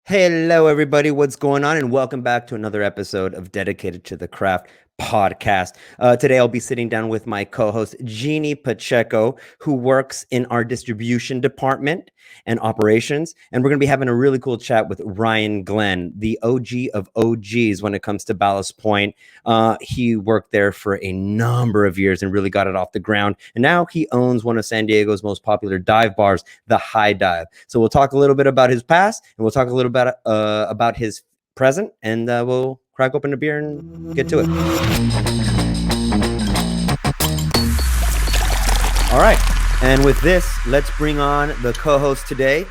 Hello, everybody. What's going on? And welcome back to another episode of Dedicated to the Craft podcast. Today, I'll be sitting down with my co-host, Jeanne Pacheco, who works in our distribution department and operations. And we're going to be having a really cool chat with Ryan Glenn, the OG of OGs when it comes to Ballast Point. He worked there for a number of years and really got it off the ground. And now he owns one of San Diego's most popular dive bars, the High Dive. So we'll talk a little bit about his past, and we'll talk a little bit about his present, and we'll crack open a beer and get to it. All right. And with this, let's bring on the co-host today,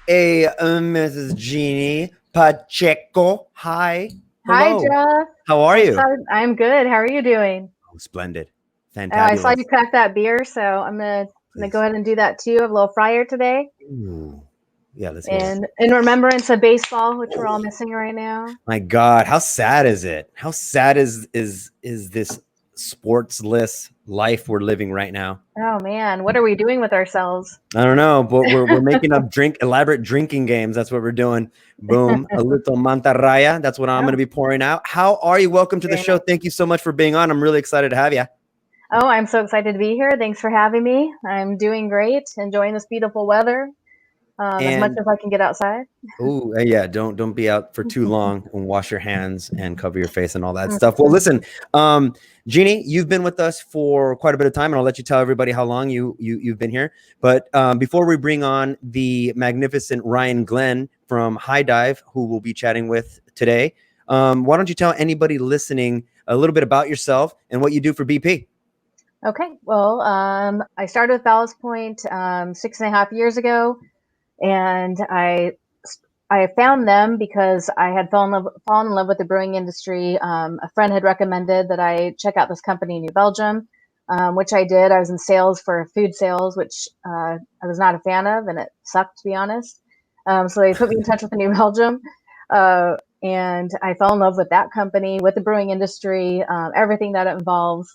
Mrs. Jeanne Pacheco. Hi. Hello. Hi, Jeff. How are you? I'm good. How are you doing? Oh, splendid. Fantastic. I saw you crack that beer, so I'm gonna go ahead and do that too. I have a little fryer today. Ooh. Yeah, let's and in remembrance of baseball, which we're all missing right now. My God, how sad is it? How sad is this sportsless life we're living right now? Oh man, what are we doing with ourselves? I don't know, but we're making up elaborate drinking games. That's what we're doing. Boom, a little mantarraya. That's what I'm going to be pouring out. How are you? Welcome to the show. Thank you so much for being on. I'm really excited to have you. Oh, I'm so excited to be here. Thanks for having me. I'm doing great, enjoying this beautiful weather. As much as I can get outside. Oh, yeah. Don't be out for too long, and wash your hands and cover your face and all that stuff. Well, listen, Jeanne, you've been with us for quite a bit of time, and I'll let you tell everybody how long you've been here. But before we bring on the magnificent Ryan Glenn from High Dive, who we'll be chatting with today, why don't you tell anybody listening a little bit about yourself and what you do for BP? Okay. Well, I started with Ballast Point 6.5 years ago. And I found them because I had fallen in love with the brewing industry. A friend had recommended that I check out this company in New Belgium, which I did. I was in sales for food sales, which I was not a fan of, and it sucked, to be honest. So they put me in touch with New Belgium, and I fell in love with that company, with the brewing industry, everything that it involves.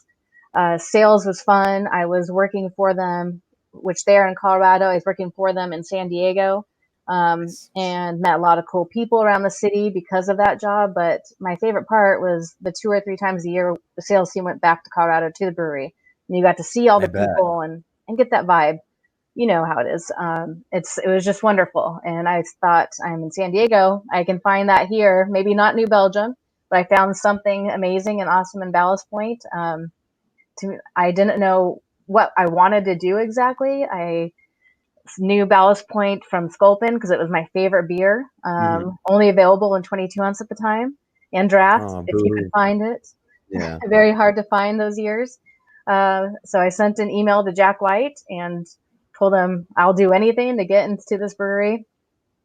Sales was fun. I was working for them, which they're in Colorado. I was working for them in San Diego, and met a lot of cool people around the city because of that job. But my favorite part was the 2 or 3 times a year, the sales team went back to Colorado to the brewery, and you got to see all the people and get that vibe. You know how it is. It was just wonderful. And I thought, I'm in San Diego. I can find that here. Maybe not New Belgium, but I found something amazing and awesome in Ballast Point. I didn't know what I wanted to do exactly. I knew Ballast Point from Sculpin because it was my favorite beer, only available in 22 ounce at the time, and draft, if you could find it. Yeah. Very hard to find those years. So I sent an email to Jack White and told him I'll do anything to get into this brewery.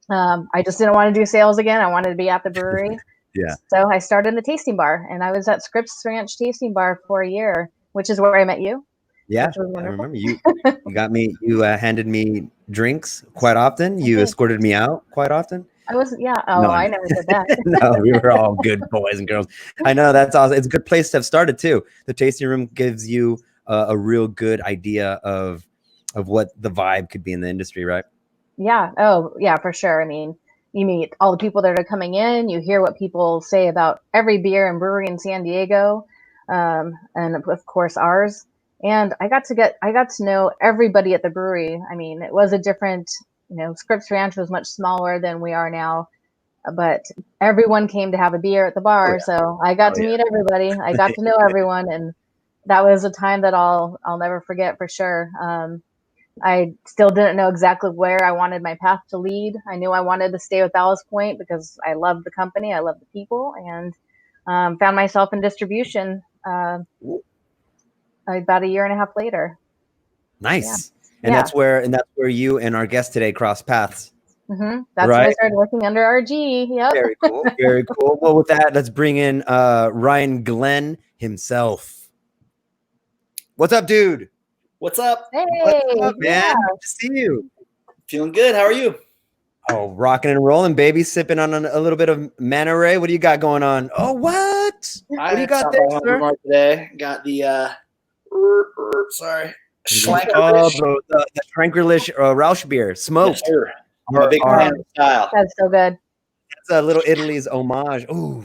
I just didn't want to do sales again. I wanted to be at the brewery. Yeah. So I started in the tasting bar, and I was at Scripps Ranch Tasting Bar for a year, which is where I met you. Yeah, I remember you got me. You handed me drinks quite often. You escorted me out quite often. I wasn't. Yeah. Oh, no, I never did that. No, we were all good boys and girls. I know, that's awesome. It's a good place to have started too. The tasting room gives you a real good idea of what the vibe could be in the industry, right? Yeah. Oh, yeah, for sure. I mean, you meet all the people that are coming in. You hear what people say about every beer and brewery in San Diego, and of course ours. And I got to know everybody at the brewery. I mean, it was a different, Scripps Ranch was much smaller than we are now, but everyone came to have a beer at the bar. So I got to meet everybody. I got to know everyone. And that was a time that I'll never forget for sure. I still didn't know exactly where I wanted my path to lead. I knew I wanted to stay with Ballast Point because I loved the company. I loved the people, and found myself in distribution about 1.5 years later. Nice. Yeah. And that's where you and our guest today cross paths. Mm-hmm. That's when I started working under RG. Yep. Very cool. Very cool. Well, with that, let's bring in Ryan Glenn himself. What's up, dude? What's up? Hey, what's up, man? Good to see you. Feeling good. How are you? Oh, rocking and rolling, baby. Sipping on a little bit of Manare. What do you got going on? Oh, what? What do you got there, sir? Today got the sorry. The Tranquilish Rausch beer. Smoked. Yes, I'm a big fan of the style. That's so good. It's a Little Italy's homage. Ooh,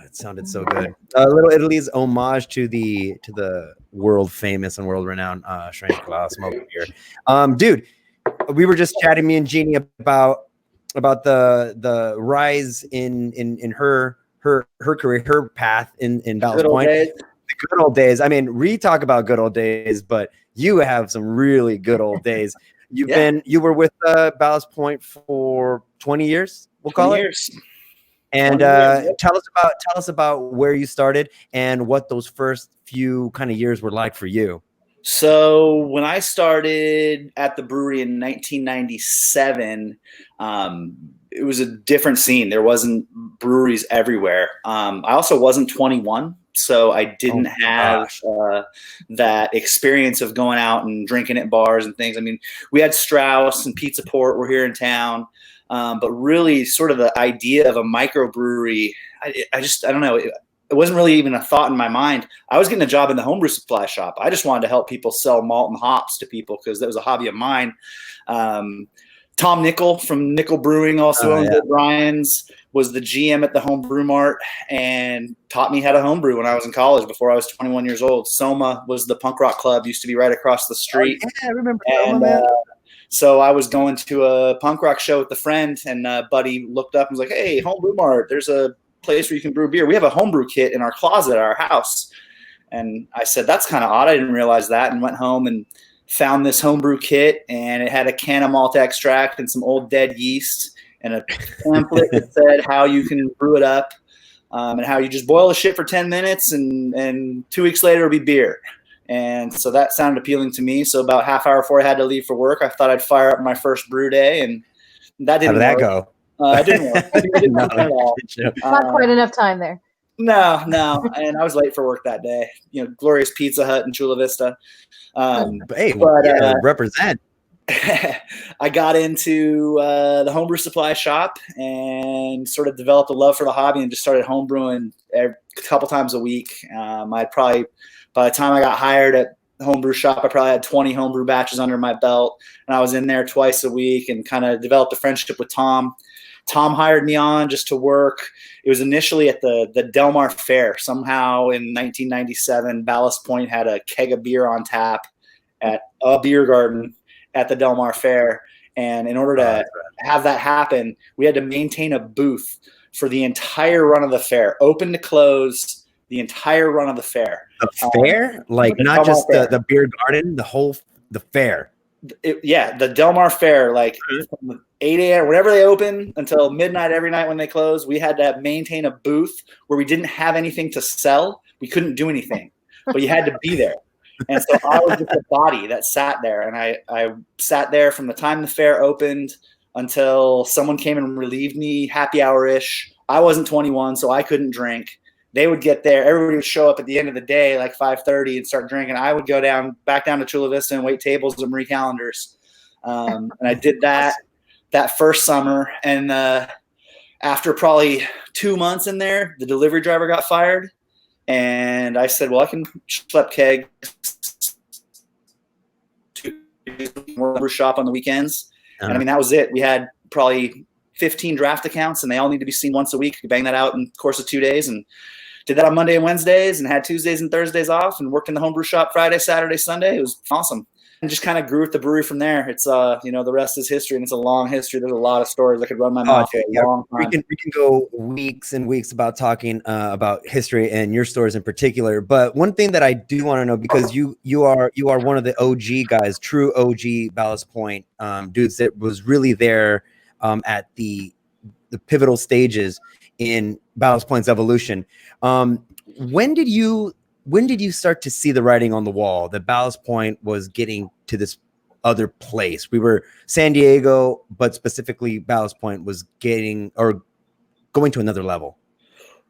it sounded so good. Little Italy's homage to the world famous and world renowned Strange Cloud smoke beer. Dude, we were just chatting, me and Jeannie, about the rise in her career, her path in Ballast Point. The good old days. I mean, we talk about good old days, but you have some really good old days. You were with Ballast Point for 20 years, we'll call it. And tell us about where you started and what those first few kind of years were like for you. So when I started at the brewery in 1997, it was a different scene. There wasn't breweries everywhere. I also wasn't 21, so I didn't have that experience of going out and drinking at bars and things. I mean, we had Strauss and Pizza Port were here in town, but really sort of the idea of a microbrewery, I don't know. It wasn't really even a thought in my mind. I was getting a job in the homebrew supply shop. I just wanted to help people sell malt and hops to people because that was a hobby of mine. Tom Nickel from Nickel Brewing also owned Ryan's, was the GM at the Homebrew Mart and taught me how to homebrew when I was in college before I was 21 years old. Soma was the punk rock club, used to be right across the street. Oh, yeah, I remember and, Soma, man. So I was going to a punk rock show with a friend, and buddy looked up and was like, "Hey, Homebrew Mart, there's a place where you can brew beer. We have a homebrew kit in our closet at our house." And I said, "That's kind of odd. I didn't realize that," and went home and found this homebrew kit, and it had a can of malt extract and some old dead yeast and a pamphlet that said how you can brew it up, and how you just boil the shit for 10 minutes and 2 weeks later it'll be beer. And so that sounded appealing to me. So about half hour before I had to leave for work, I thought I'd fire up my first brew day, and that didn't How did work. that go? It didn't work. It didn't work at all. Not quite enough time there. No. And I was late for work that day. You know, glorious Pizza Hut in Chula Vista. Hey, but, represent. I got into the homebrew supply shop and sort of developed a love for the hobby and just started homebrewing a couple times a week. I'd probably, by the time I got hired at the homebrew shop, I probably had 20 homebrew batches under my belt, and I was in there twice a week and kind of developed a friendship with Tom. Tom hired me on just to work. It was initially at the Del Mar Fair. Somehow in 1997, Ballast Point had a keg of beer on tap at a beer garden at the Del Mar Fair. And in order to have that happen, we had to maintain a booth for the entire run of the fair, open to close, the entire run of the fair. The fair? Like not just the beer garden, the fair. The Del Mar Fair, like from 8 a.m. whenever they open until midnight every night when they close, we had to maintain a booth where we didn't have anything to sell. We couldn't do anything, but you had to be there. And so I was just a body that sat there, and I sat there from the time the fair opened until someone came and relieved me, happy hour-ish. I wasn't 21, so I couldn't drink. They would get there. Everybody would show up at the end of the day, like 5:30, and start drinking. I would go back down to Chula Vista and wait tables at Marie Callender's. And I did that first summer. And after probably 2 months in there, the delivery driver got fired. And I said, well, I can schlep kegs to shop on the weekends. And I mean, that was it. We had probably 15 draft accounts, and they all need to be seen once a week. We bang that out in the course of 2 days, and did that on Monday and Wednesdays, and had Tuesdays and Thursdays off, and worked in the homebrew shop Friday, Saturday, Sunday. It was awesome. And just kind of grew with the brewery from there. It's the rest is history, and it's a long history. There's a lot of stories I could run my mouth for a long time. We can go weeks and weeks about talking about history and your stories in particular. But one thing that I do want to know, because you are one of the OG guys, true OG Ballast Point dudes that was really there at the pivotal stages in Ballast Point's evolution. When did you start to see the writing on the wall that Ballast Point was getting to this other place? We were San Diego, but specifically Ballast Point was getting or going to another level.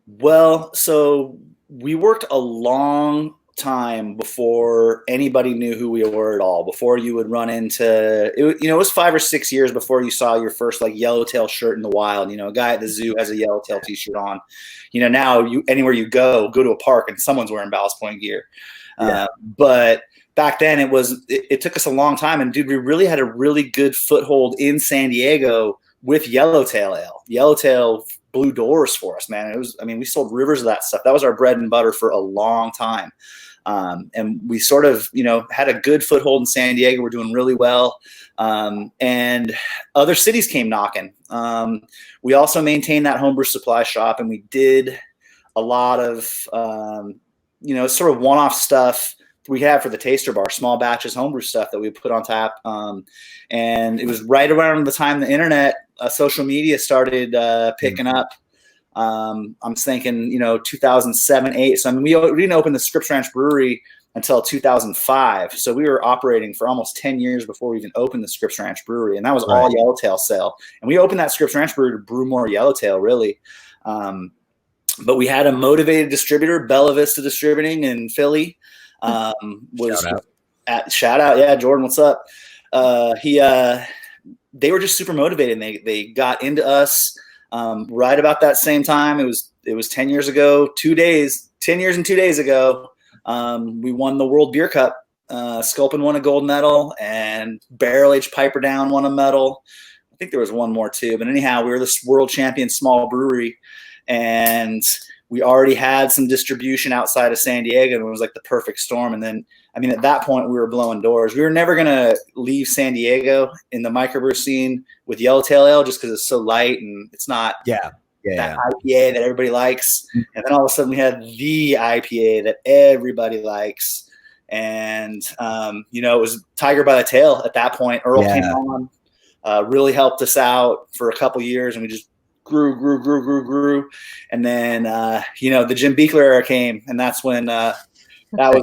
Well, so we worked a long time before anybody knew who we were at all, before you would run into it. It was 5 or 6 years before you saw your first like Yellowtail shirt in the wild. A guy at the zoo has a Yellowtail t-shirt on. Now anywhere you go to a park and someone's wearing Ballast Point gear. But back then it took us a long time. And dude, we really had a really good foothold in San Diego with Yellowtail Ale. Yellowtail blew doors for us, man. We sold rivers of that stuff. That was our bread and butter for a long time. And we sort of, had a good foothold in San Diego. We're doing really well. And other cities came knocking. We also maintained that homebrew supply shop, and we did a lot of, sort of one-off stuff we had for the taster bar, small batches homebrew stuff that we put on tap. And it was right around the time the internet, social media started picking up. I'm thinking, 2007, 8. So we didn't open the Scripps Ranch Brewery until 2005. So we were operating for almost 10 years before we even opened the Scripps Ranch Brewery. And that was all Yellowtail sale. And we opened that Scripps Ranch Brewery to brew more Yellowtail, really. But we had a motivated distributor, Bella Vista Distributing in Philly. Shout out. Yeah. Jordan, what's up? They were just super motivated. And they got into us right about that same time. It was 10 years ago, 10 years and 2 days ago. We won the World Beer Cup. Sculpin won a gold medal, and Barrel Aged Piper Down won a medal. I think there was one more too, but anyhow, we were this world champion small brewery, and we already had some distribution outside of San Diego, and it was like the perfect storm. And then, at that point we were blowing doors. We were never going to leave San Diego in the microbrew scene with Yellowtail Ale just because it's so light and it's not that IPA that everybody likes. And then all of a sudden we had the IPA that everybody likes. And, it was Tiger by the Tail at that point. Earl came on, really helped us out for a couple years, and we just grew. And then, the Jim Beekler era came, and that's when that's when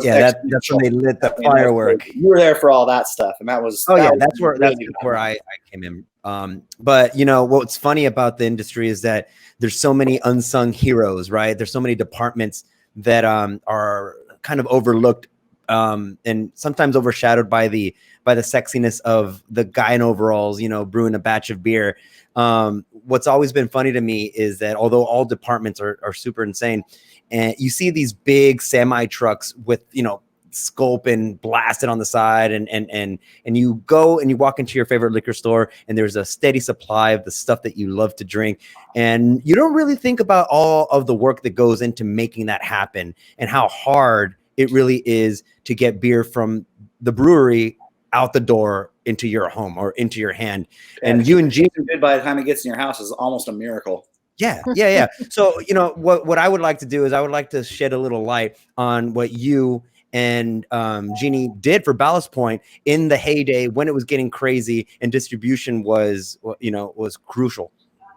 they lit the firework. You were there for all that stuff, and that's where I came in. But what's funny about the industry is that there's so many unsung heroes, right? There's so many departments that are kind of overlooked and sometimes overshadowed by the sexiness of the guy in overalls, brewing a batch of beer. What's always been funny to me is that although all departments are super insane, and you see these big semi trucks with, Sculpin blasted on the side, and you go and you walk into your favorite liquor store, and there's a steady supply of the stuff that you love to drink, and you don't really think about all of the work that goes into making that happen and how hard it really is to get beer from the brewery out the door into your home or into your hand. And you and Jeanne, by the time it gets in your house, is almost a miracle. Yeah. So, what I would like to do is I would like to shed a little light on what you and Jeanne did for Ballast Point in the heyday when it was getting crazy and distribution was crucial.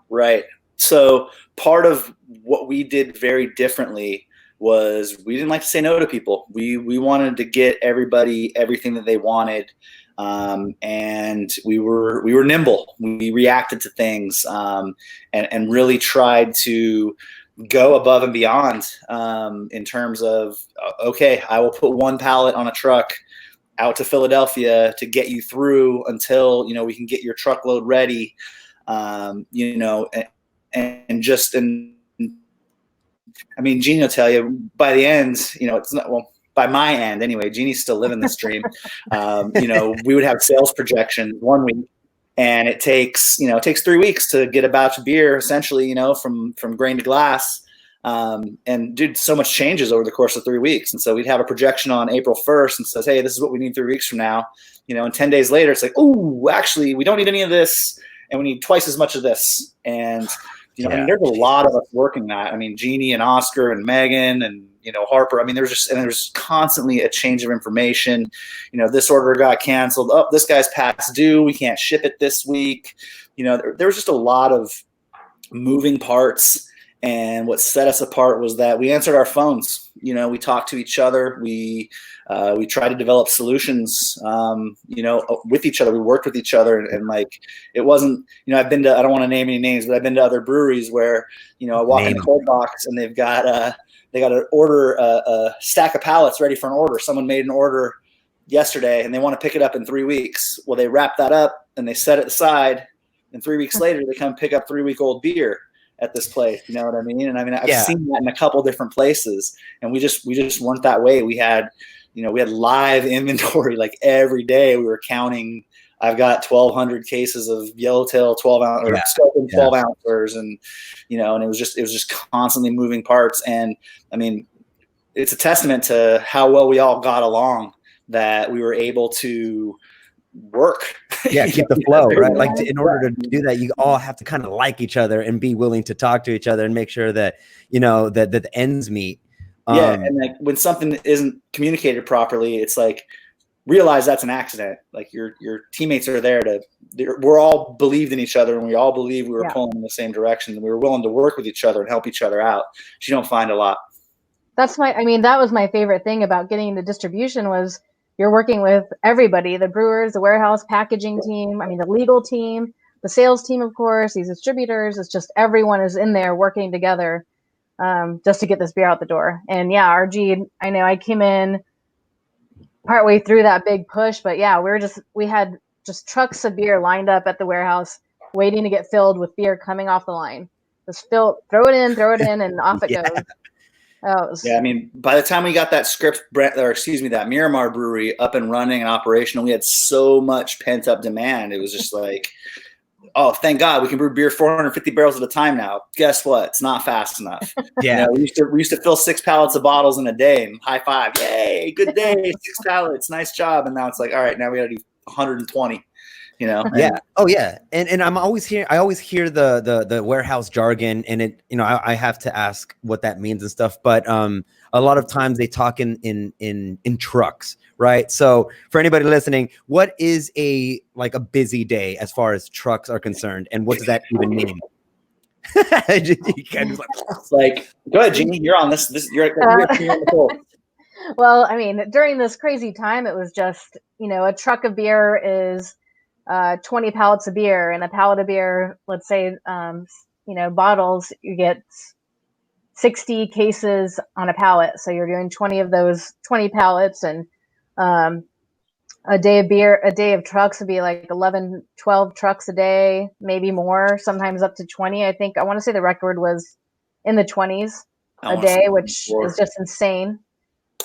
Right. So part of what we did very differently was we didn't like to say no to people. We wanted to get everybody everything that they wanted. And we were nimble. We reacted to things, and really tried to go above and beyond, in terms of, okay, I will put one pallet on a truck out to Philadelphia to get you through until, we can get your truckload ready. Jeanne will tell you by the end, it's not, well, by my end anyway, Jeanne's still living this dream. We would have sales projection 1 week, and it takes 3 weeks to get a batch of beer, essentially, from grain to glass. And dude, so much changes over the course of 3 weeks. And so we'd have a projection on April 1st and says, hey, this is what we need 3 weeks from now. And 10 days later, it's like, oh, actually, we don't need any of this, and we need twice as much of this. And there's a lot of us working that. Jeanne and Oscar and Megan and Harper. There's constantly a change of information. This order got canceled. Oh, this guy's past due. We can't ship it this week. There was just a lot of moving parts. And what set us apart was that we answered our phones. We talked to each other. We tried to develop solutions, with each other. We worked with each other, and it wasn't, I've been to, I don't want to name any names, but I've been to other breweries where, I walk in the cold box and they've got to order a stack of pallets ready for an order. Someone made an order yesterday and they want to pick it up in 3 weeks. Well, they wrap that up and they set it aside, and 3 weeks later they come pick up 3-week-old beer at this place. You know what I mean? And I've seen that in a couple different places, and we just weren't that way. We had, we had live inventory like every day. We were counting. I've got 1,200 cases of Yellowtail 12 ounce or Sculpin 12 ounces, and and it was just constantly moving parts. And I mean, it's a testament to how well we all got along that we were able to work. Keep the flow, right? Like in order to do that, you all have to kind of like each other and be willing to talk to each other and make sure that that the ends meet. And like when something isn't communicated properly, it's like realize that's an accident. Like your teammates are there we're all believed in each other, and we all believe we were pulling in the same direction, and we were willing to work with each other and help each other out, which you don't find a lot. That was my favorite thing about getting into distribution was you're working with everybody, the brewers, the warehouse, packaging team, the legal team, the sales team, of course, these distributors. It's just everyone is in there working together just to get this beer out the door. And RG, I know I came in partway through that big push, but we had just trucks of beer lined up at the warehouse waiting to get filled with beer coming off the line. Just throw it in, and off it goes. By the time we got that that Miramar brewery up and running and operational, we had so much pent up demand. It was just like, oh, thank God we can brew beer 450 barrels at a time now. Guess what? It's not fast enough. We used to fill 6 pallets of bottles in a day and high five. Yay, good day, 6 pallets, nice job. And now it's like, all right, now we got to do 120. And I always hear the warehouse jargon, and it I have to ask what that means and stuff, but a lot of times they talk in trucks, right? So for anybody listening, what is a busy day as far as trucks are concerned, and what does that even mean? Like, go ahead, Jeanne, you're on this you're well, during this crazy time, it was just a truck of beer is 20 pallets of beer, and a pallet of beer, let's say, bottles, you get 60 cases on a pallet. So you're doing 20 of those 20 pallets, and a day of trucks would be like 11, 12 trucks a day, maybe more, sometimes up to 20. I want to say the record was in the 20s a day, which is just insane.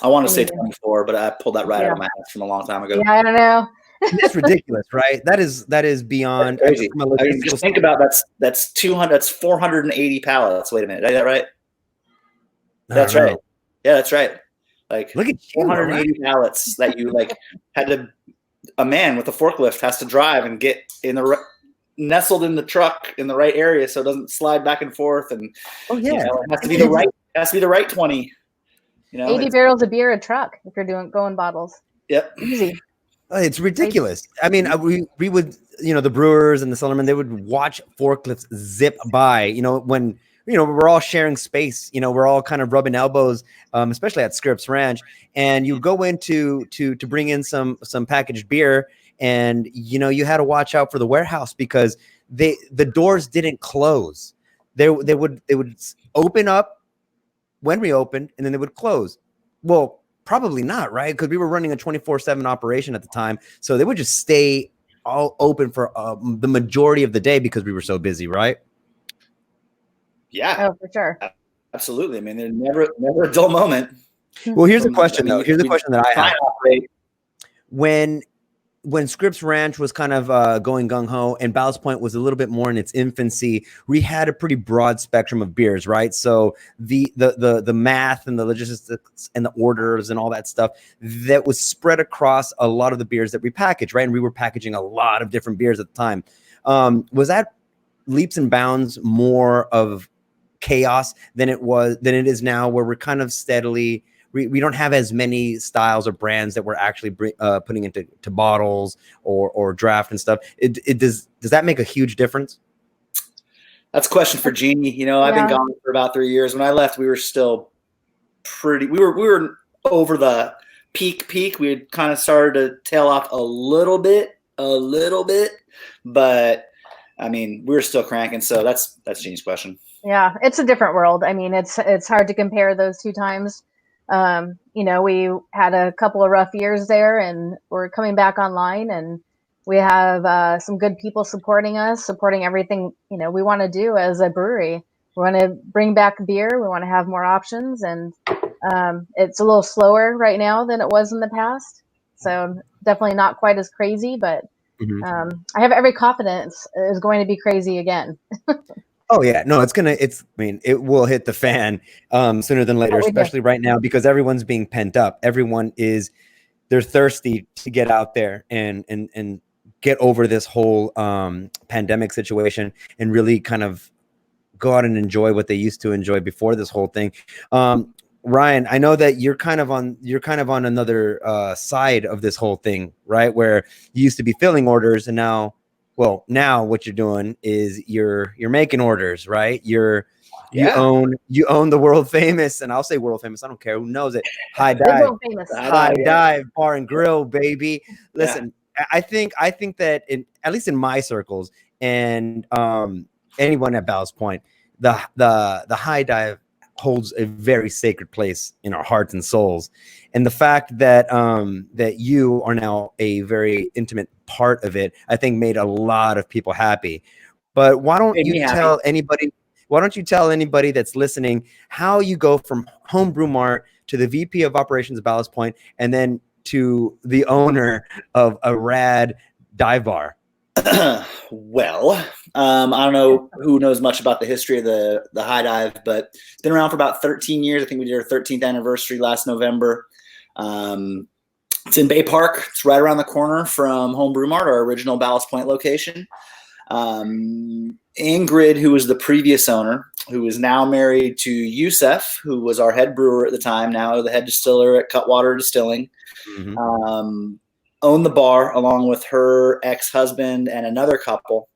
I want to say 24, but I pulled that out of my ass from a long time ago. Yeah, I don't know. It's ridiculous, right? That is beyond. Crazy. Just think about that's 200. That's 480 pallets. Wait a minute, is that right? That's right. Yeah, that's right. Like, look at 480 pallets that you a man with a forklift has to drive and get nestled in the truck in the right area so it doesn't slide back and forth. And it has to be the right 20. 80 barrels of beer a truck if you're going bottles. Yep. Easy. It's ridiculous. We would, the brewers and the cellarmen, they would watch forklifts zip by, when, we're all sharing space, we're all kind of rubbing elbows, especially at Scripps Ranch. And you go in to bring in some packaged beer, and, you had to watch out for the warehouse because the doors didn't close. They would open up when we opened, and then they would close. Well, probably not, right? Because we were running a 24/7 operation at the time. So they would just stay all open for the majority of the day because we were so busy, right? Yeah. Oh, for sure. Absolutely. There's never a dull moment. Well, here's a question, though. Here's a question that I have. When Scripps Ranch was kind of going gung-ho and Ballast Point was a little bit more in its infancy, we had a pretty broad spectrum of beers, right? So the math and the logistics and the orders and all that stuff that was spread across a lot of the beers that we packaged, right? And we were packaging a lot of different beers at the time. Was that leaps and bounds more of chaos than it is now, where we're kind of steadily we don't have as many styles or brands that we're actually putting into bottles or draft and stuff. Does that make a huge difference? That's a question for Jeanne. I've been gone for about 3 years. When I left, we were still we were over the peak. We had kind of started to tail off a little bit, but we were still cranking. So that's Jeanne's question. Yeah, it's a different world. It's hard to compare those two times. We had a couple of rough years there, and we're coming back online, and we have some good people supporting us, supporting everything we want to do as a brewery. We want to bring back beer. We want to have more options, and It's a little slower right now than it was in the past. So definitely not quite as crazy, but I have every confidence is going to be crazy again. Oh yeah, no, I mean, it will hit the fan sooner than later, especially right now, because everyone's being pent up. They're thirsty to get out there and get over this whole pandemic situation and really kind of go out and enjoy what they used to enjoy before this whole thing. Ryan, I know that you're kind of on another side of this whole thing, right? Where you used to be filling orders, and now what you're doing is you're making orders, right? You own the world famous, and I'll say world famous, I don't care who knows it. High Dive Bar and Grill, baby. Listen, I think that at least in my circles and anyone at Ballast Point, the High Dive holds a very sacred place in our hearts and souls, and the fact that that you are now a very intimate part of it, I think made a lot of people happy. But why don't you tell anybody that's listening how you go from Homebrew Mart to the VP of Operations at Ballast Point, and then to the owner of a rad dive bar? Well, I don't know who knows much about the history of the High Dive, but it's been around for about 13 years. I think we did our 13th anniversary last November. It's in Bay Park. It's right around the corner from Homebrew Mart, our original Ballast Point location. Ingrid, who was the previous owner, who is now married to Yusef, who was our head brewer at the time, now the head distiller at Cutwater Distilling, owned the bar along with her ex-husband and another couple.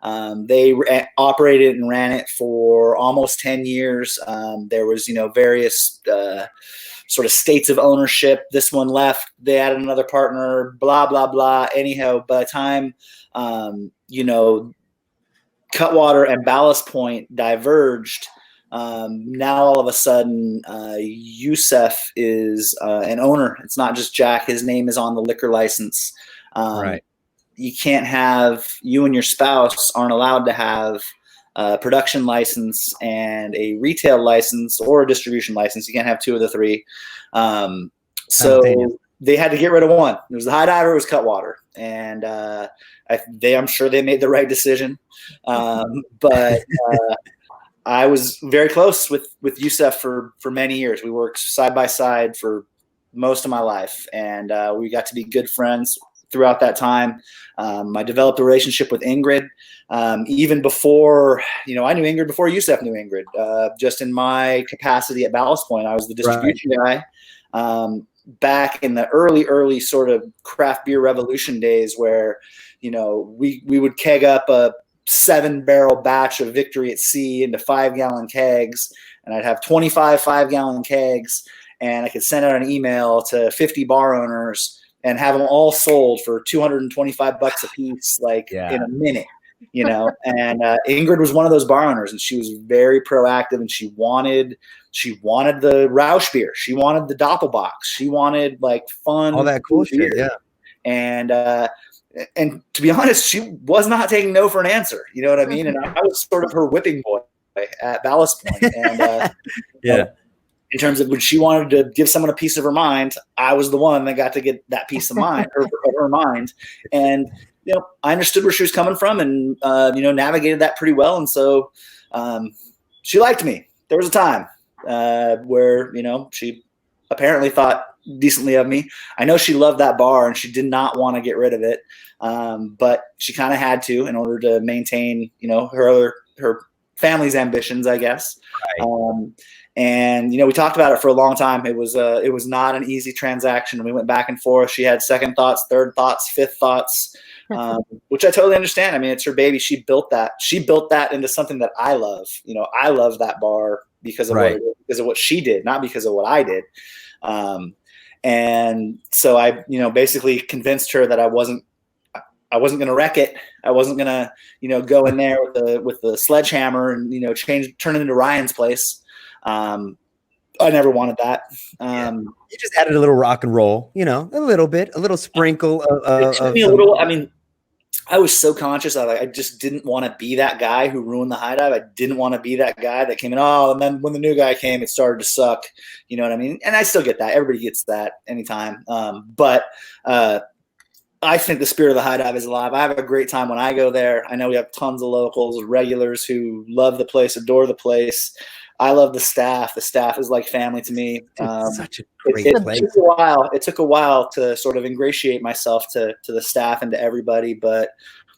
They operated and ran it for almost 10 years. There was, various sort of states of ownership. This one left, they added another partner, blah, blah, blah. Anyhow, by the time, Cutwater and Ballast Point diverged, now all of a sudden, Yusef is an owner. It's not just Jack. His name is on the liquor license. Right. You and your spouse aren't allowed to have a production license and a retail license or a distribution license. You can't have two of the three. So they had to get rid of one. It was the High Diver, it was Cutwater. And I'm sure they made the right decision. But I was very close with Yusef for many years. We worked side by side for most of my life, and we got to be good friends throughout that time. I developed a relationship with Ingrid even before, I knew Ingrid before Yusef knew Ingrid. Just in my capacity at Ballast Point, I was the distribution guy. Back in the early sort of craft beer revolution days where, we would keg up a 7-barrel batch of Victory at Sea into 5-gallon kegs, and I'd have 25 5-gallon kegs, and I could send out an email to 50 bar owners and have them all sold for $225 a piece, in a minute, and Ingrid was one of those bar owners, and she was very proactive, and she wanted the Rausch beer. She wanted the Doppelbock. She wanted fun, all that cool beer. Shit. Yeah. And to be honest, she was not taking no for an answer. You know what I mean? And I was sort of her whipping boy at Ballast Point. And in terms of when she wanted to give someone a piece of her mind, I was the one that got to get that piece of mind, her mind. And I understood where she was coming from, and navigated that pretty well. And so she liked me. There was a time where she apparently thought decently of me. I know she loved that bar and she did not want to get rid of it, but she kind of had to in order to maintain her family's ambitions, I guess. Right. And we talked about it for a long time. It was not an easy transaction. We went back and forth. She had second thoughts, third thoughts, fifth thoughts, which I totally understand. I mean, it's her baby. She built that into something that I love. I love that bar because of what she did, not because of what I did. And so I, basically convinced her that I wasn't going to wreck it. I wasn't going to, go in there with the sledgehammer and, turn it into Ryan's place. I never wanted that. You just added a little rock and roll, a little bit, a little sprinkle of it took me a little. I mean, I was so conscious of I just didn't want to be that guy who ruined the high dive. I didn't want to be that guy that came in. Oh, and then when the new guy came, it started to suck. You know what I mean? And I still get that. Everybody gets that anytime. But I think the spirit of the high dive is alive. I have a great time when I go there. I know we have tons of locals, regulars who love the place, adore the place. I love the staff. The staff is like family to me. Dude, such a great place. It took a while to sort of ingratiate myself to the staff and to everybody, but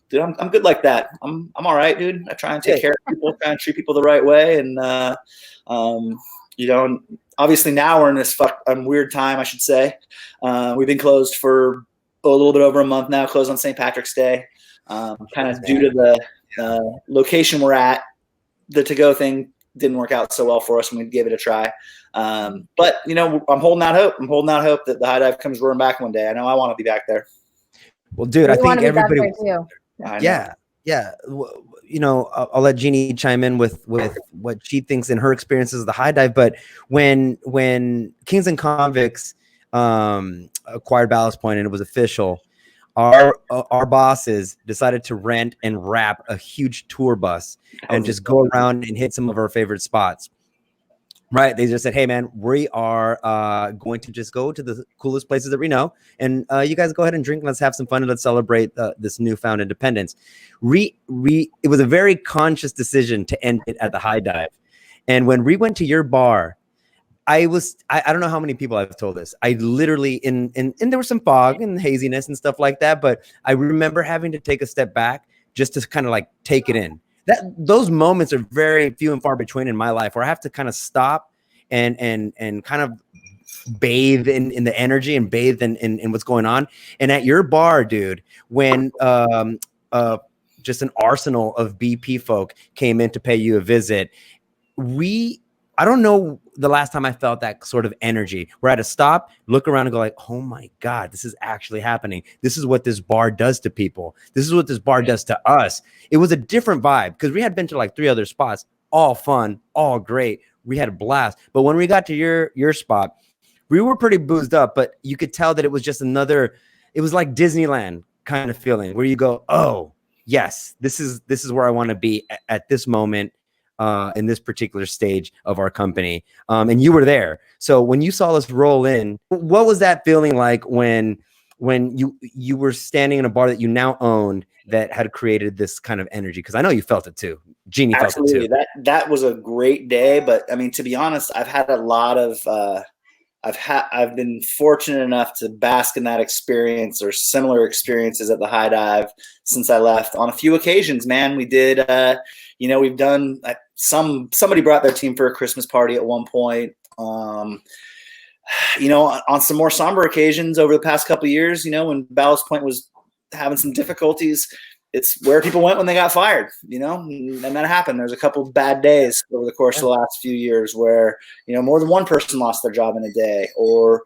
dude, I'm good like that. I'm all right, dude. I try and take care of people, try and treat people the right way, and obviously now we're in this weird time, I should say. We've been closed for a little bit over a month now. Closed on St. Patrick's Day, kind of due to the location we're at. The to-go thing didn't work out so well for us when we gave it a try. But I'm holding out hope. I'm holding out hope that the high dive comes roaring back one day. I know I want to be back there. Well, dude, I think everybody. Yeah. I'll let Jeannie chime in with what she thinks in her experiences of the high dive. But when Kings and Convicts acquired Ballast Point and it was official, our bosses decided to rent and wrap a huge tour bus and just go around and hit some of our favorite spots. Right. They just said, hey, man, we are going to just go to the coolest places that we know. And you guys go ahead and drink. Let's have some fun and let's celebrate this newfound independence. It was a very conscious decision to end it at the high dive. And when we went to your bar, I don't know how many people I've told this. I literally and there was some fog and haziness and stuff like that. But I remember having to take a step back just to kind of like take it in. Those moments are very few and far between in my life where I have to kind of stop and kind of bathe in the energy and bathe in what's going on. And at your bar, dude, when just an arsenal of BP folk came in to pay you a visit, I don't know the last time I felt that sort of energy where I had to stop, look around and go like, oh my God, this is actually happening. This is what this bar does to people. This is what this bar does to us. It was a different vibe because we had been to like 3 other spots, all fun, all great. We had a blast. But when we got to your spot, we were pretty boozed up, but you could tell that it was just it was like Disneyland kind of feeling where you go, oh yes, this is where I want to be at this moment. In this particular stage of our company. And you were there. So when you saw us roll in, what was that feeling like when you were standing in a bar that you now owned that had created this kind of energy? Because I know you felt it too. Jeannie felt it too. That was a great day. But I mean, to be honest, I've had a lot of I've been fortunate enough to bask in that experience or similar experiences at the high dive since I left. On a few occasions, man, we did we've done somebody brought their team for a Christmas party at one point. On some more somber occasions over the past couple of years, when Ballast Point was having some difficulties, it's where people went when they got fired, and that happened. There's a couple of bad days over the course of the last few years where, more than one person lost their job in a day, or,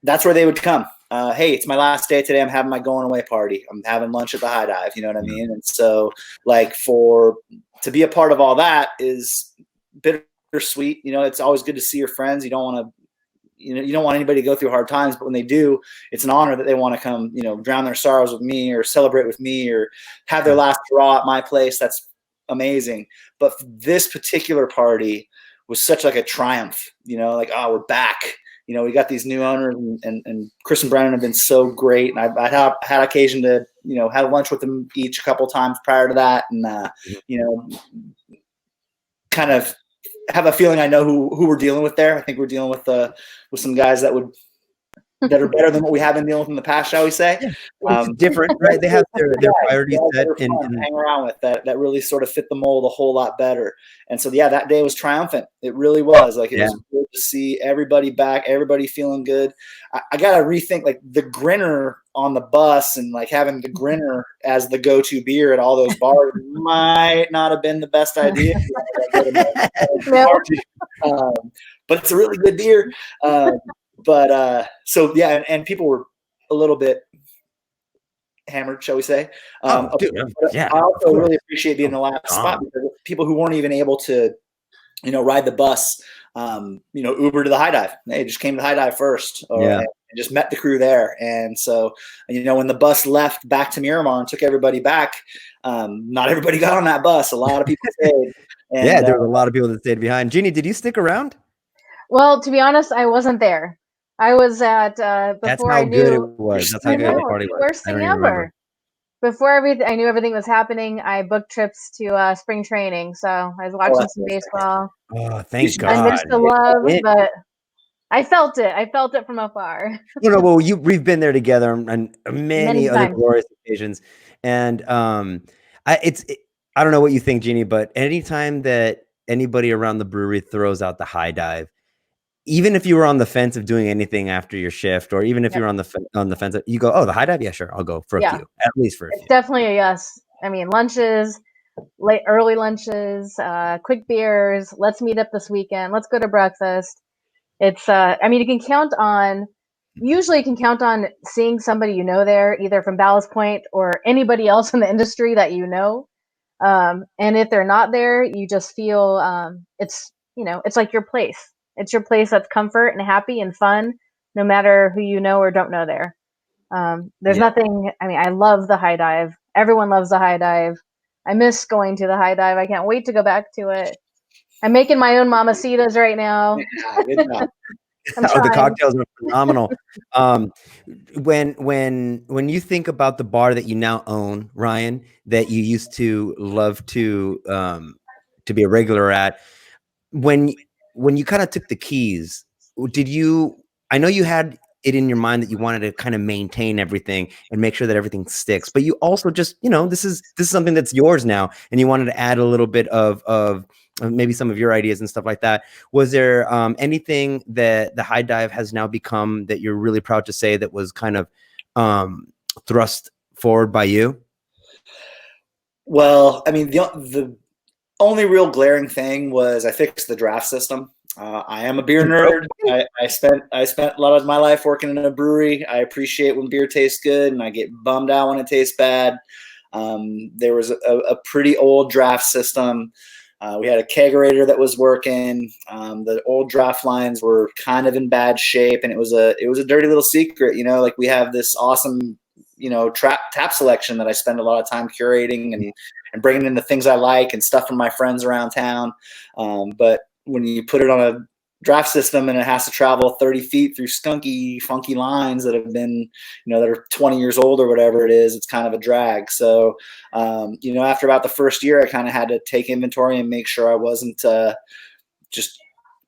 that's where they would come. Hey, it's my last day today. I'm having my going away party. I'm having lunch at the high dive. You know what I mean? And so to be a part of all that is bittersweet. It's always good to see your friends. You don't want anybody to go through hard times, but when they do, it's an honor that they want to come, drown their sorrows with me or celebrate with me or have their last hurrah at my place. That's amazing. But this particular party was such like a triumph, oh, we're back. We got these new owners and Chris and Brennan have been so great. And I had occasion to, have lunch with them each a couple times prior to that. And, kind of have a feeling I know who we're dealing with there. I think we're dealing with some guys that are better than what we have been dealing with in the past, shall we say? Yeah. It's different, right? They have their priorities set and hang around with that really sort of fit the mold a whole lot better. And so, yeah, that day was triumphant. It really was. Like, it was good to see everybody back, everybody feeling good. I got to rethink like the grinner on the bus and like having the grinner as the go-to beer at all those bars might not have been the best idea. But it's a really good beer. And people were a little bit hammered, shall we say. I also really appreciate being in the last spot because people who weren't even able to, ride the bus, Uber to the high dive. They just came to the high dive first. just met the crew there. And so, when the bus left back to Miramar and took everybody back, not everybody got on that bus. A lot of people stayed. And, yeah, there were a lot of people that stayed behind. Jeannie, did you stick around? Well, to be honest, I wasn't there. I was at That's before how I knew. good it was. That's how I good know, the party the was. worst I don't thing even remember. ever. Before I knew everything was happening, I booked trips to spring training. So I was watching some baseball. Oh, thank I God. missed the love, but I felt it. I felt it from afar. Well, we've been there together on many other times. glorious occasions, and I don't know what you think, Jeannie, but anytime that anybody around the brewery throws out the high dive, even if you were on the fence of doing anything after your shift, or even if Yep. you're on the fence, you go, oh, the high dive, yeah, sure, I'll go for a few, at least for a It's few. definitely a yes. I mean, lunches, early lunches, quick beers. Let's meet up this weekend. Let's go to breakfast. It's I mean, usually you can count on seeing somebody there, either from Ballast Point or anybody else in the industry that you know. And if they're not there, you just feel it's it's like your place. It's your place that's comfort and happy and fun, no matter who you know or don't know there. There's nothing. I mean, I love the high dive. Everyone loves the high dive. I miss going to the high dive. I can't wait to go back to it. I'm making my own mamacitas right now. Yeah, good job. The cocktails are phenomenal. When you think about the bar that you now own, Ryan, that you used to love to be a regular at, when you kind of took the keys, I know you had it in your mind that you wanted to kind of maintain everything and make sure that everything sticks, but you also just, this is something that's yours now, and you wanted to add a little bit of maybe some of your ideas and stuff like that. Was there anything that the high dive has now become that you're really proud to say that was kind of thrust forward by you? Well, I mean, the only real glaring thing was I fixed the draft system. I am a beer nerd. I spent a lot of my life working in a brewery. I appreciate when beer tastes good, and I get bummed out when it tastes bad. There was a pretty old draft system. We had a kegerator that was working. The old draft lines were kind of in bad shape, and it was a dirty little secret. Like we have this awesome tap selection that I spend a lot of time curating and bringing in the things I like and stuff from my friends around town. But when you put it on a draft system and it has to travel 30 feet through skunky, funky lines that have been, that are 20 years old or whatever it is, it's kind of a drag. So, after about the first year, I kind of had to take inventory and make sure I wasn't just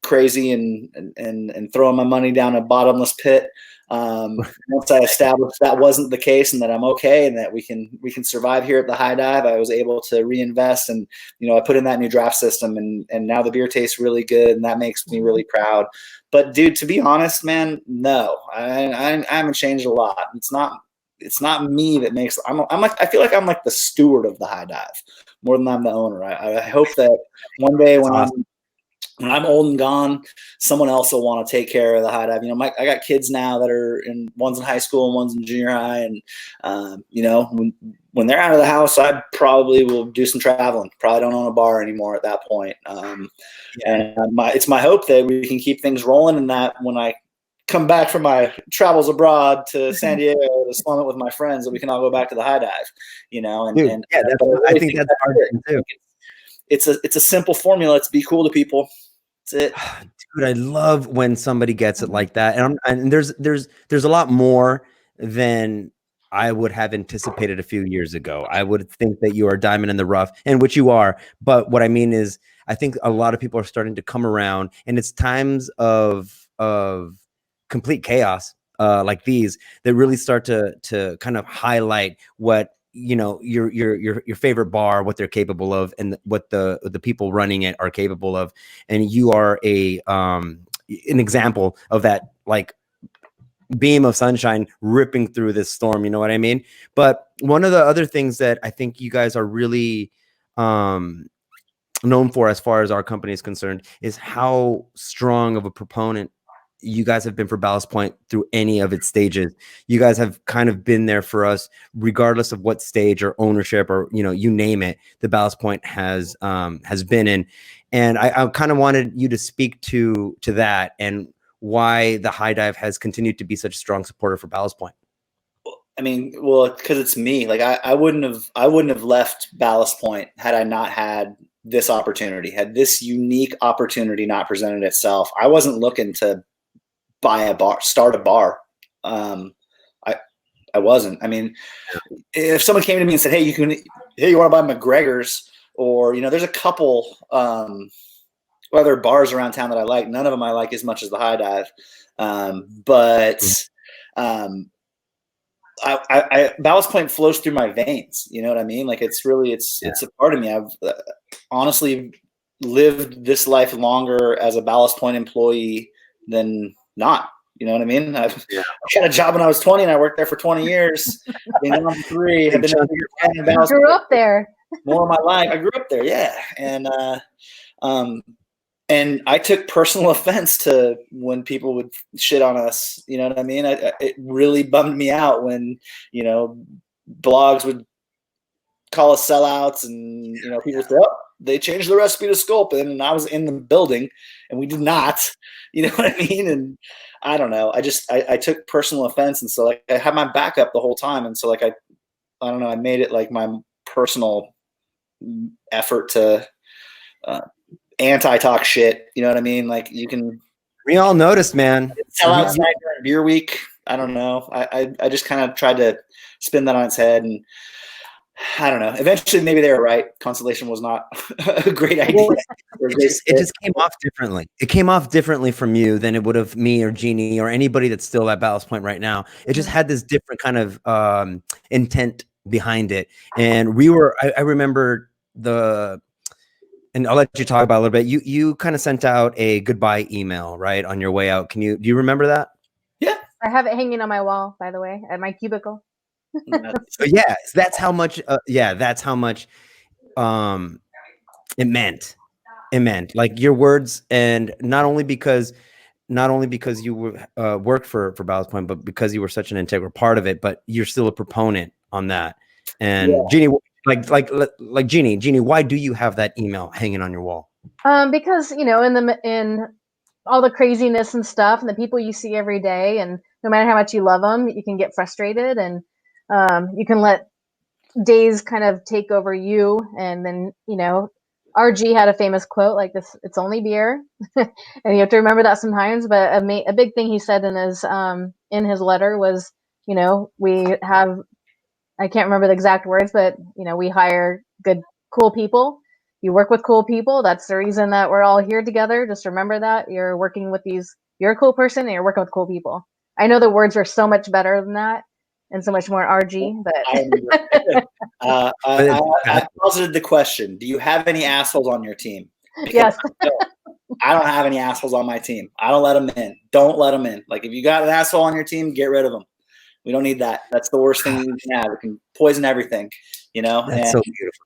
crazy and throwing my money down a bottomless pit. Once I established that wasn't the case and that I'm okay and that we can survive here at the high dive, I was able to reinvest, and I put in that new draft system, and now the beer tastes really good, and that makes me really proud. But dude, to be honest, man, no, I haven't changed a lot. It's not me that makes. I feel like I'm like the steward of the high dive more than I'm the owner. I hope that one day when I'm old and gone, someone else will want to take care of the high dive. I got kids now that are one's in high school and one's in junior high. And, when they're out of the house, I probably will do some traveling. Probably don't own a bar anymore at that point. And it's my hope that we can keep things rolling, and that when I come back from my travels abroad to San Diego to slum it with my friends, that we can all go back to the high dive, I think that's hard too. It's a simple formula. It's be cool to people. That's it. Dude, I love when somebody gets it like that. And there's a lot more than I would have anticipated a few years ago. I would think that you are a diamond in the rough, and which you are. But what I mean is, I think a lot of people are starting to come around, and it's times of complete chaos like these that really start to kind of highlight what your favorite bar, what they're capable of, and what the people running it are capable of. And you are an example of that, like beam of sunshine ripping through this storm, you know what I mean? But one of the other things that I think you guys are really known for, as far as our company is concerned, is how strong of a proponent you guys have been for Ballast Point through any of its stages. You guys have kind of been there for us, regardless of what stage or ownership or, you name it, the Ballast Point has been in. And I kind of wanted you to speak to that, and why the High Dive has continued to be such a strong supporter for Ballast Point. I mean, well, because it's me. Like I wouldn't have left Ballast Point had I not had this opportunity, had this unique opportunity not presented itself. I wasn't looking to buy a bar, start a bar. I wasn't. I mean, if someone came to me and said, "Hey, you want to buy McGregor's?" Or, there's a couple other bars around town that I like. None of them I like as much as the High Dive. Ballast Point flows through my veins. You know what I mean? Like it's a part of me. I've honestly lived this life longer as a Ballast Point employee than not. You know what I mean? I got a job when I was 20 and I worked there for 20 years. I'm 3. I've been in Ballast grew up there. More of my life. I grew up there. Yeah. And I took personal offense to when people would shit on us. You know what I mean? It really bummed me out when, blogs would call us sellouts and, people said, "Oh, they changed the recipe to Sculpin," and I was in the building and we did not, you know what I mean? And I don't know. I took personal offense. And so I had my back up the whole time. And so I don't know, I made it like my personal effort to, anti-talk shit. You know what I mean? Like we all noticed, man. Sell outside during beer week. I don't know. I just kind of tried to spin that on its head, and I don't know. Eventually, maybe they were right. Constellation was not a great idea. It just came off differently. It came off differently from you than it would have me or Jeanne or anybody that's still at Ballast Point right now. It just had this different kind of intent behind it. And I remember and I'll let you talk about it a little bit. You kind of sent out a goodbye email, right, on your way out. Do you remember that? Yeah. I have it hanging on my wall, by the way, at my cubicle. So that's how much. That's how much it meant. It meant like your words, and not only because you worked for Ballast Point, but because you were such an integral part of it. But you're still a proponent on that. And Jeanne, like Jeanne, why do you have that email hanging on your wall? Because in all the craziness and stuff, and the people you see every day, and no matter how much you love them, you can get frustrated, and you can let days kind of take over you. And then RG had a famous quote like this: "It's only beer," and you have to remember that sometimes. But a big thing he said in his letter was, we have, I can't remember the exact words, but we hire good, cool people. You work with cool people. That's the reason that we're all here together. Just remember that you're working with you're a cool person and you're working with cool people. I know the words were so much better than that and so much more RG, but I posited the question: do you have any assholes on your team? Because yes. I don't have any assholes on my team. I don't let them in. Don't let them in. Like if you got an asshole on your team, get rid of them. We don't need that. That's the worst thing you can have. It can poison everything, That's so beautiful.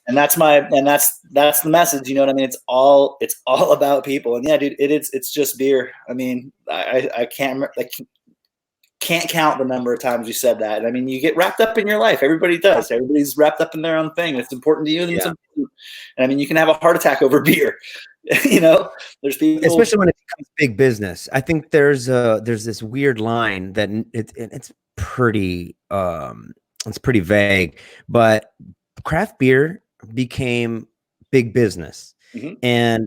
And that's the message. You know what I mean? It's all about people. And yeah, dude, it's just beer. I mean, I can't count the number of times you said that. I mean, you get wrapped up in your life. Everybody does. Everybody's wrapped up in their own thing. It's important to you. And I mean, you can have a heart attack over beer. There's people, especially when it becomes big business. I think there's this weird line that it's pretty vague, but craft beer became big business. Mm-hmm. And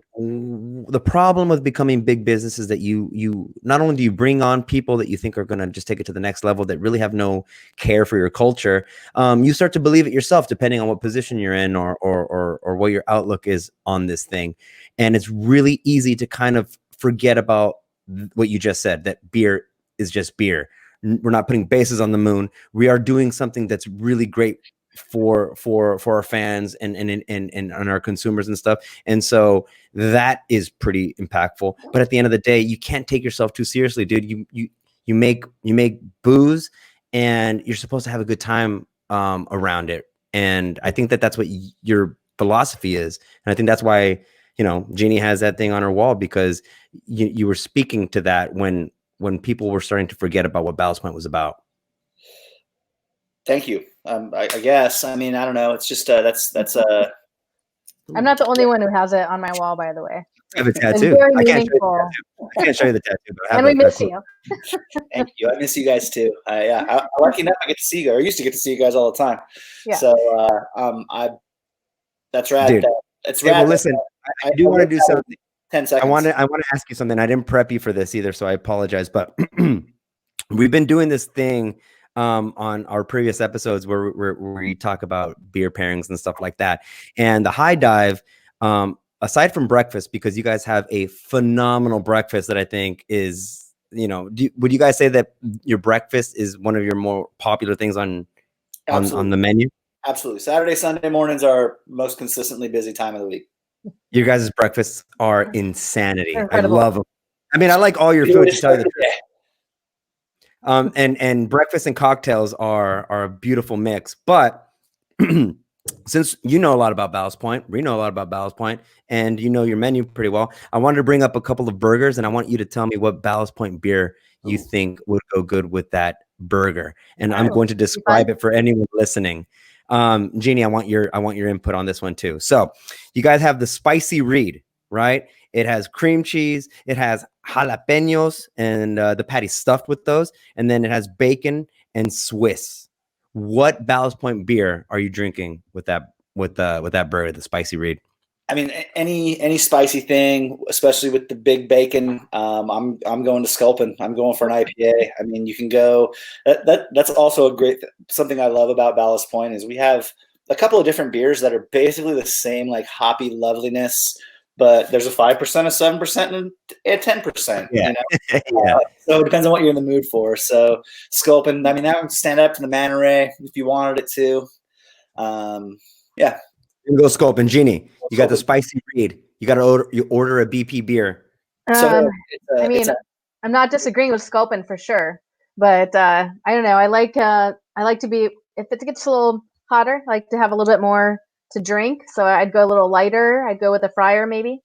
the problem with becoming big business is that you not only do you bring on people that you think are going to just take it to the next level that really have no care for your culture, you start to believe it yourself, depending on what position you're in or what your outlook is on this thing. And it's really easy to kind of forget about what you just said, that beer is just beer. We're not putting bases on the moon. We are doing something that's really great for our fans and our consumers and stuff. And so that is pretty impactful. But at the end of the day, you can't take yourself too seriously, dude. You make booze and you're supposed to have a good time around it. And I think that's what your philosophy is. And I think that's why, Jeanne has that thing on her wall, because you were speaking to that when people were starting to forget about what Ballast Point was about. Thank you. I guess. I mean, I don't know. It's just that's I'm not the only one who has it on my wall, by the way. I have a It's tattoo. very I can't show you the meaningful. tattoo. I can't show you the tattoo, but I have And we miss cool- you. Thank you. I miss you guys too. Yeah, I lucky enough I get to see you guys. I used to get to see you guys all the time. Yeah. So that's rad. Dude. It's Hey, rad. well, listen, I do want to do something. 10 seconds. I want to ask you something. I didn't prep you for this either, so I apologize. But we've been doing this thing on our previous episodes where we talk about beer pairings and stuff like that. And the high dive, aside from breakfast, because you guys have a phenomenal breakfast that I think is, would you guys say that your breakfast is one of your more popular things on the menu? Absolutely. Saturday, Sunday mornings are most consistently busy time of the week. You guys' breakfasts are insanity. Incredible. I love them. I mean, I like all your food, to tell you the truth. And breakfast and cocktails are a beautiful mix. But since you know a lot about Ballast Point, we know a lot about Ballast Point, and you know your menu pretty well, I wanted to bring up a couple of burgers, and I want you to tell me what Ballast Point beer you think would go good with that burger. And I'm going to describe it for anyone listening. Jeannie, I want your input on this one too. So you guys have the spicy reed, right? It has cream cheese, it has jalapenos, and the patty stuffed with those, and then it has bacon and Swiss. What Ballast Point beer are you drinking with that burger, the spicy reed? I mean, any spicy thing, especially with the big bacon. I'm going to Sculpin. I'm going for an IPA. I mean, you can go. That's also a great something I love about Ballast Point is we have a couple of different beers that are basically the same, like hoppy loveliness, but there's a 5%, a 7%, and a 10%. Yeah. You know? Yeah. So it depends on what you're in the mood for. So Sculpin, I mean, that would stand up to the Man Ray if you wanted it to. Yeah. You go Sculpin. Jeannie, you got the spicy reed. You got to order a BP beer. So I mean, I'm not disagreeing with Sculpin for sure, but I don't know. I like to be, if it gets a little hotter, I like to have a little bit more to drink. So I'd go a little lighter. I'd go with a fryer maybe.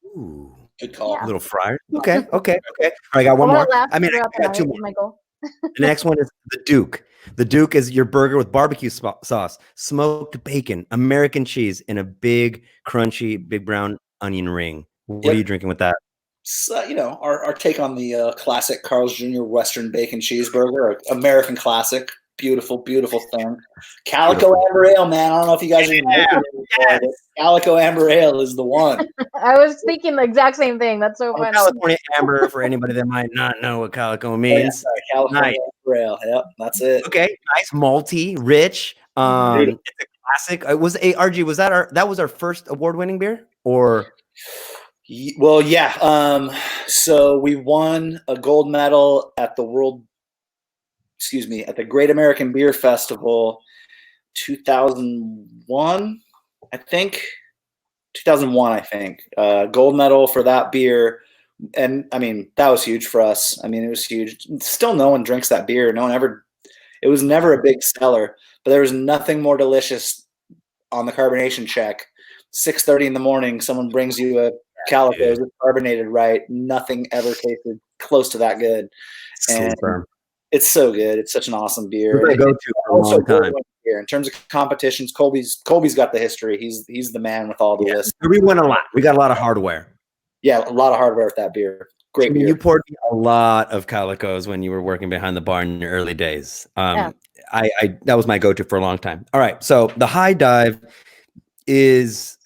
Ooh, good call. Yeah. A little fryer. Okay. All right, I got one more. I mean, I got two more. My goal. The next one is the Duke. The Duke is your burger with barbecue sauce, smoked bacon, American cheese, and a big, crunchy, big brown onion ring. What are you drinking with that? So, our take on the classic Carl's Jr. Western bacon cheeseburger, American classic. Beautiful, beautiful thing. Calico Amber Ale, man. I don't know if you guys are even making it before, Calico Amber Ale is the one. I was thinking the exact same thing. That's so funny. California Amber, for anybody that might not know what Calico means. California Amber Ale. Yep, that's it. Okay, nice, malty, rich. It's a classic. It was ARG. Was that was our first award-winning beer, or? Well, yeah. So we won a gold medal at the at the Great American Beer Festival 2001, I think. 2001, I think. Gold medal for that beer. And, I mean, that was huge for us. I mean, it was huge. Still no one drinks that beer. It was never a big seller. But there was nothing more delicious on the carbonation check. 6:30 in the morning, someone brings you a Calico. It's carbonated right. Nothing ever tasted close to that good. And it's so good. It's such an awesome beer. I go to for a long time. Here. In terms of competitions, Colby's got the history. He's the man with all the lists. We won a lot. We got a lot of hardware. Yeah, a lot of hardware with that beer. Great beer. You poured me a lot of Calicos when you were working behind the bar in your early days. I that was my go-to for a long time. All right, so the high dive is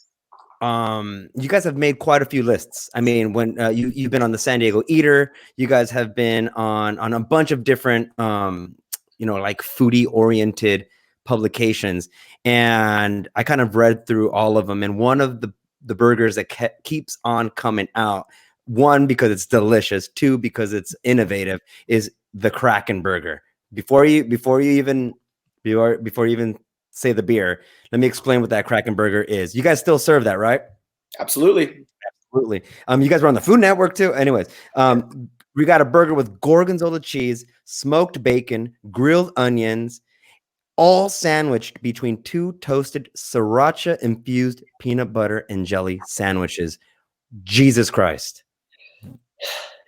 you guys have made quite a few lists. I mean, when you've been on the San Diego Eater, you guys have been on a bunch of different like foodie oriented publications, and I kind of read through all of them, and one of the burgers that keeps on coming out, one because it's delicious, two because it's innovative, is the Kraken burger. Before you even say the beer, let me explain what that Kraken burger is. You guys still serve that, right? Absolutely. You guys were on the Food Network too. Anyways, we got a burger with gorgonzola cheese, smoked bacon, grilled onions, all sandwiched between two toasted sriracha infused peanut butter and jelly sandwiches. Jesus Christ.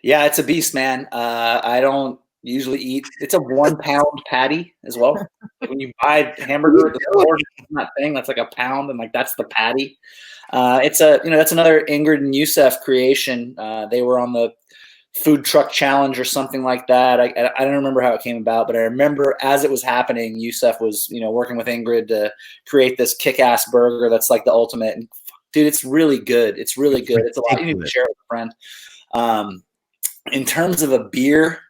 Yeah, it's a beast, man. I don't You usually eat. It's a 1 pound patty as well. Like when you buy hamburger at the store, that thing that's like a pound, and like that's the patty. It's that's another Ingrid and Youssef creation. They were on the food truck challenge or something like that. I don't remember how it came about, but I remember as it was happening, Youssef was working with Ingrid to create this kick-ass burger that's like the ultimate. And dude, it's really good. It's really good. It's a lot. You need to share it with a friend. In terms of a beer,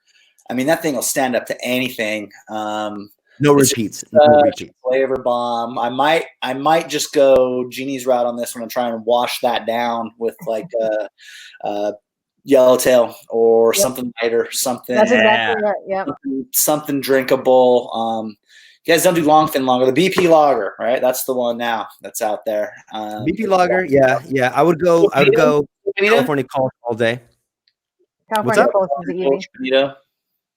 I mean, that thing will stand up to anything. No repeats. Flavor bomb. I might just go Jeannie's route on this one and try and wash that down with like Yellowtail or something lighter, something. That's exactly right. Yeah. Something drinkable. You guys don't do Longfin lager. The BP lager, right? That's the one now that's out there. BP lager, yeah. I would go California Kolsch all day. California Kolsch is easy.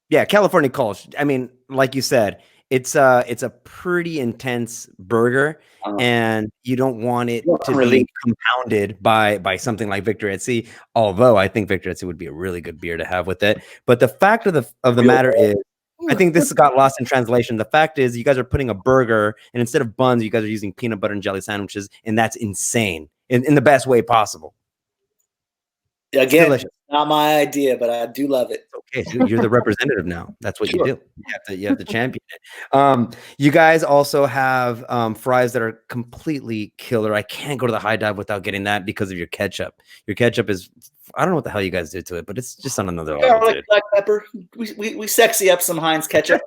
Yeah, California Kolsch. I mean, like you said, it's a pretty intense burger, and you don't want it to be compounded by something like Victory at Sea. Although I think Victory at Sea would be a really good beer to have with it. But the fact of the matter is, I think this got lost in translation. The fact is, you guys are putting a burger, and instead of buns, you guys are using peanut butter and jelly sandwiches, and that's insane in the best way possible. Again, not my idea, but I do love it. Okay, so you're the representative now. That's what you do. You have to champion it. You guys also have fries that are completely killer. I can't go to the High Dive without getting that because of your ketchup. Your ketchup is, I don't know what the hell you guys did to it, but it's just on another level. Like black pepper. We sexy up some Heinz ketchup.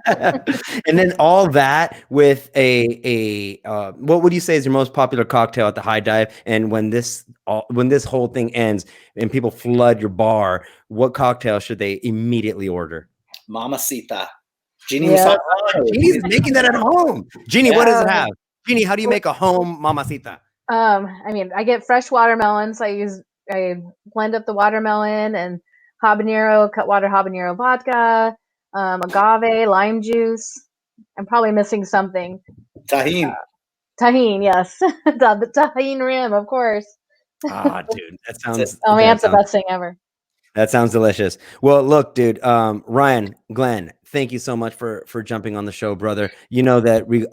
And then all that with a what would you say is your most popular cocktail at the High Dive? And when this whole thing ends and people flood your bar, what cocktail should they immediately order? Mamacita. Jeannie's making that at home. Jeannie, what does it have? Jeannie, how do you make a home mamacita? I mean, I get fresh watermelons. I blend up the watermelon and habanero, cutwater habanero vodka, agave, lime juice. I'm probably missing something. Tahini. Tahini, yes. the tahini rim, of course. Ah, dude, that sounds. Oh man, that's the best thing ever. That sounds delicious. Well, look, dude, Ryan, Glenn, thank you so much for jumping on the show, brother. You know that we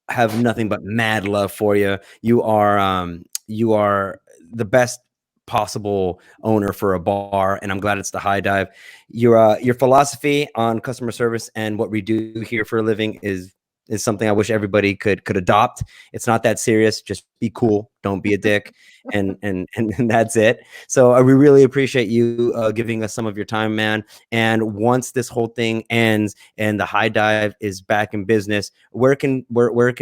have nothing but mad love for you. You are the best possible owner for a bar, and I'm glad it's the High Dive. Your philosophy on customer service and what we do here for a living is something I wish everybody could adopt. It's not that serious. Just be cool. Don't be a dick. And that's it. So we really appreciate you giving us some of your time, man. And once this whole thing ends and the High Dive is back in business, where can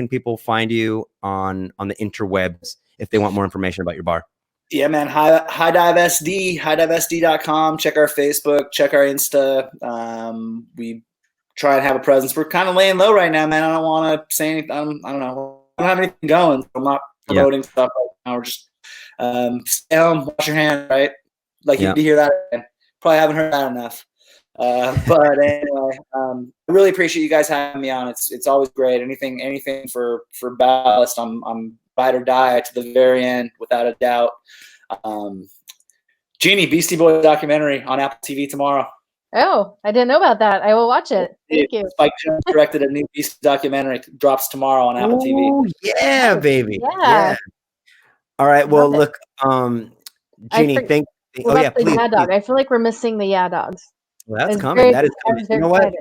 people find you on the interwebs if they want more information about your bar? Yeah, man. High Dive SD, highdivesd.com. Check our Facebook, check our Insta. We try and have a presence. We're kind of laying low right now, man. I don't want to say anything. I don't know. I don't have anything going. So I'm not promoting stuff right now. We're just stay home, wash your hands, right? Like you need to hear that again. Probably haven't heard that enough. But anyway, I really appreciate you guys having me on. It's always great. Anything for Ballast, I'm ride or die to the very end, without a doubt. Jeannie, Beastie Boys documentary on Apple TV tomorrow. Oh, I didn't know about that. I will watch it. Thank you. Spike Jones directed a new Beastie documentary. It drops tomorrow on Apple TV. Oh, yeah, baby. Yeah. All right. Well, look, Jeannie, please. I feel like we're missing the Yeah Dogs. Well, that's coming. That is coming. You know what?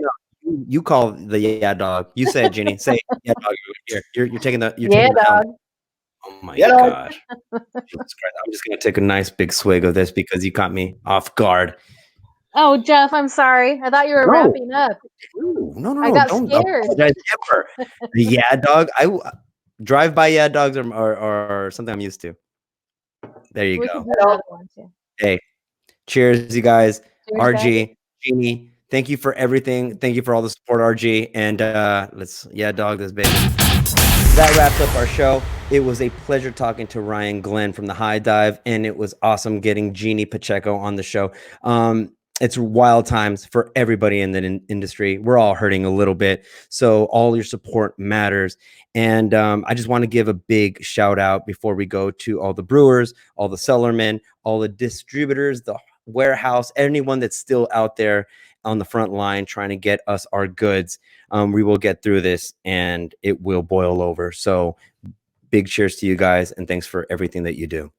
You call the Yeah Dog. You say it, Jeannie. Say Yeah Dog. You're taking the Dog. Oh my gosh. Jesus Christ. I'm just gonna take a nice big swig of this because you caught me off guard. Oh, Jeff, I'm sorry. I thought you were wrapping up. No. I got scared. The Yeah Dog. I drive by Yeah Dogs or something I'm used to. There you go. Hey, cheers, you guys. Cheers, RG, guys. Jeannie, thank you for everything. Thank you for all the support, RG. And let's dog this baby. That wraps up our show. It was a pleasure talking to Ryan Glenn from the High Dive, and it was awesome getting Jeanne Pacheco on the show. It's wild times for everybody in the industry. We're all hurting a little bit, so all your support matters. And I just want to give a big shout out before we go to all the brewers, all the cellarmen, all the distributors, the warehouse, anyone that's still out there on the front line trying to get us our goods. We will get through this and it will boil over. So big cheers to you guys and thanks for everything that you do.